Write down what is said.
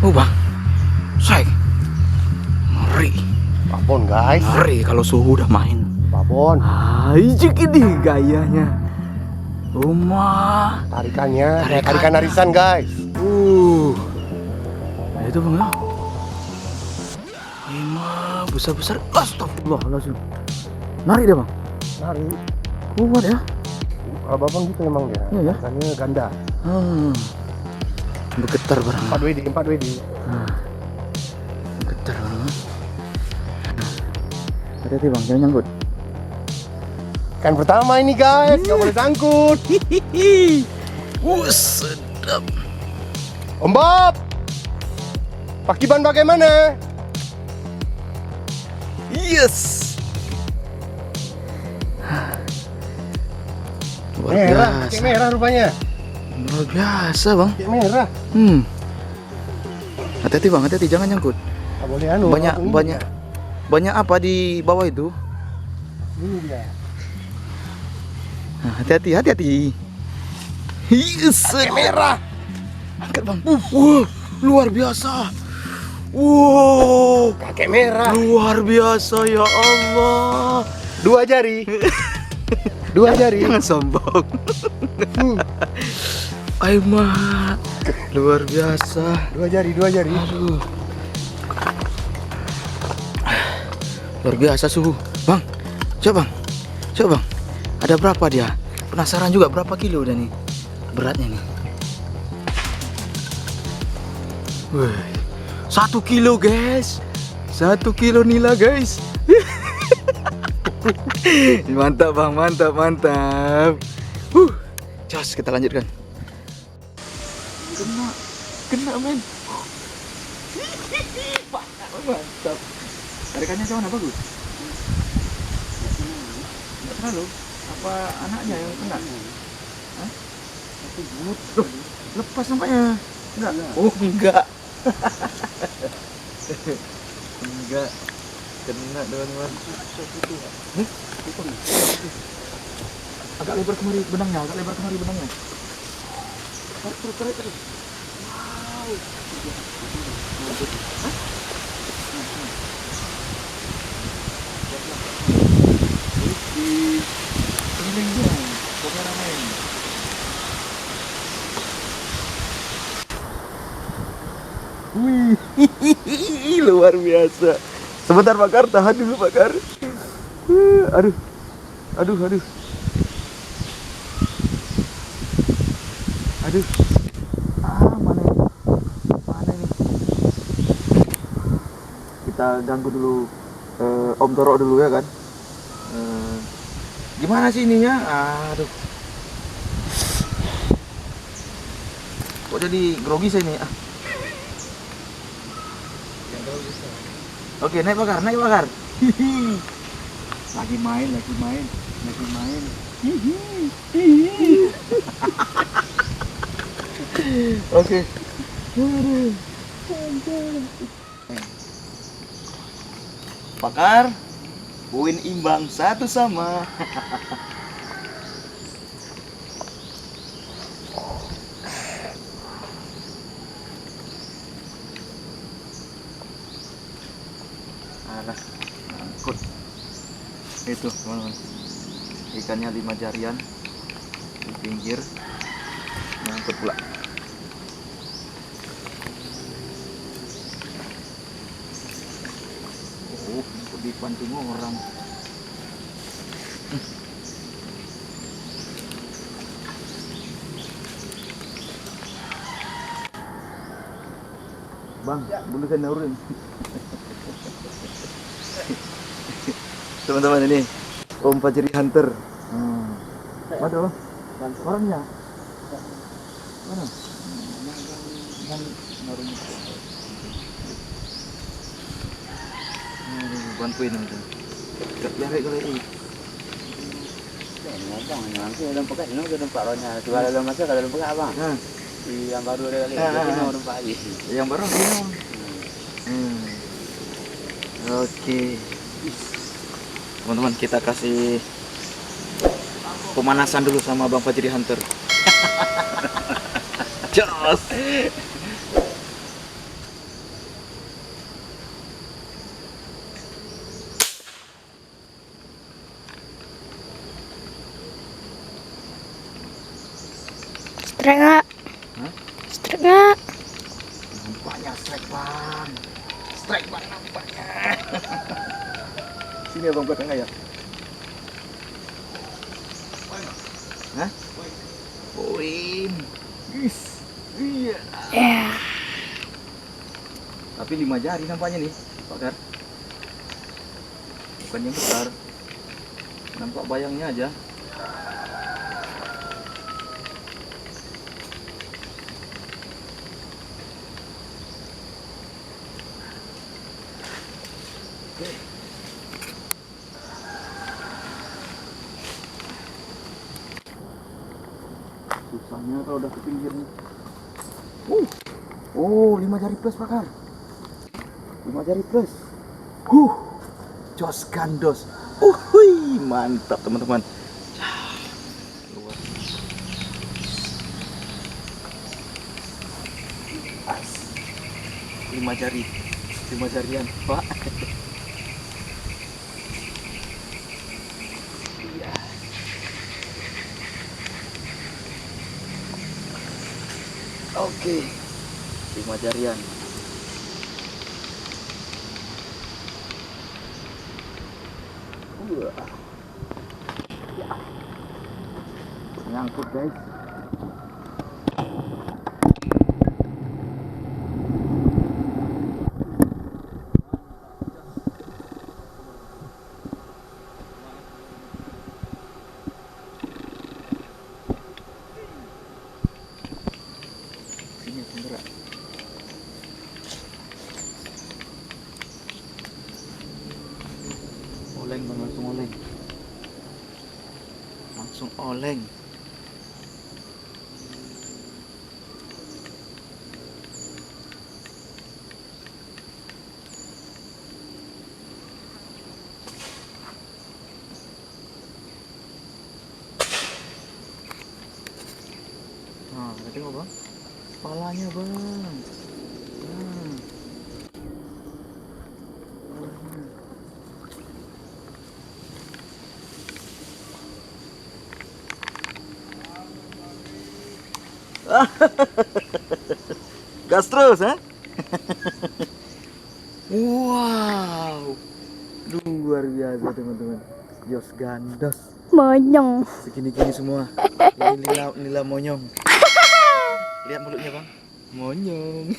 Oh bang, say, ngeri, Babon guys. ngeri kalau suhu udah main. Babon. Ijik ini gayanya. Rumah. Tarikannya kayak Tarikannya. tarikan arisan guys. Nah, itu bang ya. Lima besar-besar. Astagfirullahaladzim. Nari dia bang. Nari. Kuat ya. Kalau babon gitu emang dia. Iya ya. Tarikannya ganda. Bergetar barang. 4 WD, 4 WD. Bergetar barang. Hati-hati bang, jangan nyangkut. Kan pertama ini guys, nggak boleh sangkut. Sedap. Om Bob, pakiban bagaimana? Yes. Luar Merah, biasa. pakai merah rupanya. Luar biasa bang. Pakai merah. Hati-hati bang, hati-hati jangan nyangkut. Nggak boleh anu. Banyak ini banyak dia. banyak apa di bawah itu? Ini dia. Nah, hati-hati, hati-hati. Yes. Pakai merah. Angkat bang. Wah, luar biasa. Wow, Pakai merah. luar biasa ya Allah. 2 jari. 2 jari. Jangan sombong. Aiman, luar biasa. 2 jari, 2 jari. Aduh. Luar biasa suhu. Bang, coba bang. Coba bang. Ada berapa dia? Penasaran juga berapa kilo udah nih beratnya nih. Wih, 1 kilo guys. 1 kilo nila guys. Mantap bang, mantap, mantap. Jos, kita lanjutkan. Kena men. Mantap. Tarikannya sama mana bagus? Enggak terlalu. Apa anaknya yang kena? Hah? Loh, lepas nampaknya. Enggak. Oh, enggak. Enggak. Kena teman-teman. Agak lebar kemari benangnya, agak lebar kemari benangnya. Tarik. Wow. Hah? Wih, luar biasa. Sebentar Bakar, tahan dulu Bakar. Aduh. Aduh. Mana ini? Kita ganggu dulu Om Toro dulu ya kan. Gimana sih ininya? Aduh. Kok jadi grogi saya nih? Oke, naik Bakar. Hihi. Lagi main. Hihi. Oke. Bakar, poin imbang 1-1. Alah, angkut. Itu teman-teman, ikannya 5 jarian di pinggir, ngangkut pula. Ngangkut di pancing orang. Bang, bulu saya nurun. Teman-teman ini Om Fajri Hunter. Waduh, orangnya mana? Bantuin nanti. Gak biar kalau ini. Nanti dalam pekat, no dalam pak rohnya. Coba dalam masa kalau dalam pekat abang. Yang baru ada kali. Jadi mau dalam pak lagi. Yang baru ini. Oke. Teman-teman, kita kasih pemanasan dulu sama Bang Fajri Hunter. Jos. Strike nggak? Hah? Strike nggak? Nampaknya strike bang. Strike bang nampaknya. Sini abang buat enggak ya? Hah? Poin. Guys. Iya. Ya. Tapi 5 jari nampaknya nih, Pak Gar. Bukan yang besar. Nampak bayangnya aja. Oke. Susahnya kalau udah ke pinggir nih. Oh, 5 jari plus Pak Gar. 5 jari plus. Jos gandos. Hui, mantap teman-teman. As. 5 jari. 5 jarian, Pak. Iya. Oke. 5 jarian. Ya. Nyangkut guys. Sini sendiri. Oleng bang, langsung oleng. Langsung oleng. Nah, tengok bang, kepalanya bang. Nah. Gas terus, ha? Wow, luar biasa teman-teman. Jos gandos. Monyong. Segini-gini semua. Ini nila monyong. Lihat mulutnya bang, monyong.